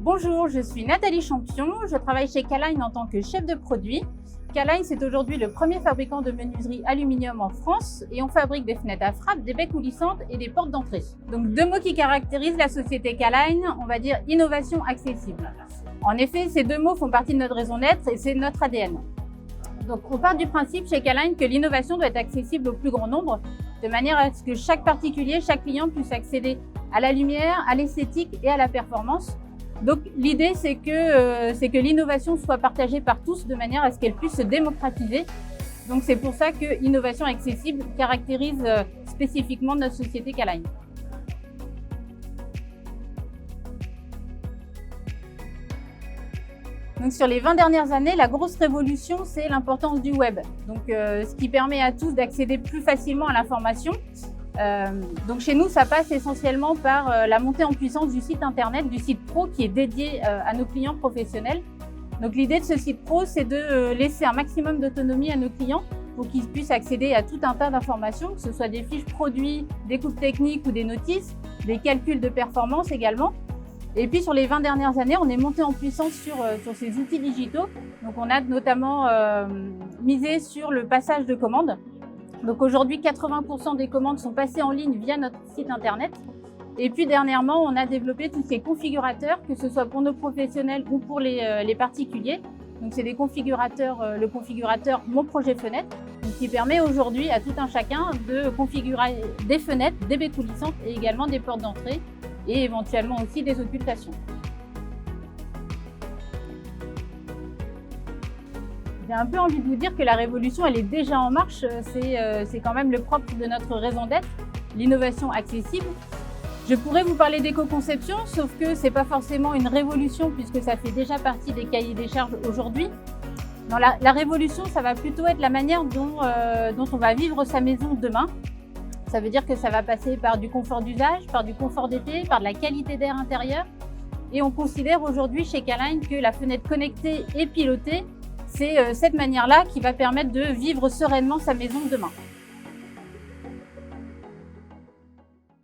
Bonjour, je suis Nathalie Champion, je travaille chez K-Line en tant que chef de produit. K-Line, c'est aujourd'hui le premier fabricant de menuiserie aluminium en France et on fabrique des fenêtres à frappe, des baies coulissantes et des portes d'entrée. Donc deux mots qui caractérisent la société K-Line, on va dire innovation accessible. En effet, ces deux mots font partie de notre raison d'être et c'est notre ADN. Donc on part du principe chez K-Line que l'innovation doit être accessible au plus grand nombre, de manière à ce que chaque particulier, chaque client puisse accéder à la lumière, à l'esthétique et à la performance. Donc l'idée c'est que l'innovation soit partagée par tous de manière à ce qu'elle puisse se démocratiser. Donc c'est pour ça que innovation accessible caractérise spécifiquement notre société K-Line. Donc sur les 20 dernières années, la grosse révolution, c'est l'importance du web. Donc ce qui permet à tous d'accéder plus facilement à l'information. Donc chez nous, ça passe essentiellement par la montée en puissance du site internet, du site pro qui est dédié à nos clients professionnels. Donc l'idée de ce site pro, c'est de laisser un maximum d'autonomie à nos clients pour qu'ils puissent accéder à tout un tas d'informations, que ce soit des fiches produits, des coupes techniques ou des notices, des calculs de performance également. Et puis sur les 20 dernières années, on est monté en puissance sur ces outils digitaux. Donc on a notamment misé sur le passage de commandes. Donc aujourd'hui, 80% des commandes sont passées en ligne via notre site internet. Et puis dernièrement, on a développé tous ces configurateurs, que ce soit pour nos professionnels ou pour les particuliers. Donc c'est des configurateurs, le configurateur Mon Projet Fenêtre, qui permet aujourd'hui à tout un chacun de configurer des fenêtres, des baies coulissantes et également des portes d'entrée et éventuellement aussi des occultations. J'ai un peu envie de vous dire que la révolution, elle est déjà en marche. C'est quand même le propre de notre raison d'être, l'innovation accessible. Je pourrais vous parler d'éco-conception, sauf que ce n'est pas forcément une révolution puisque ça fait déjà partie des cahiers des charges aujourd'hui. La révolution, ça va plutôt être la manière dont on va vivre sa maison demain. Ça veut dire que ça va passer par du confort d'usage, par du confort d'été, par de la qualité d'air intérieur. Et on considère aujourd'hui chez K-Line que la fenêtre connectée et pilotée, c'est cette manière-là qui va permettre de vivre sereinement sa maison demain.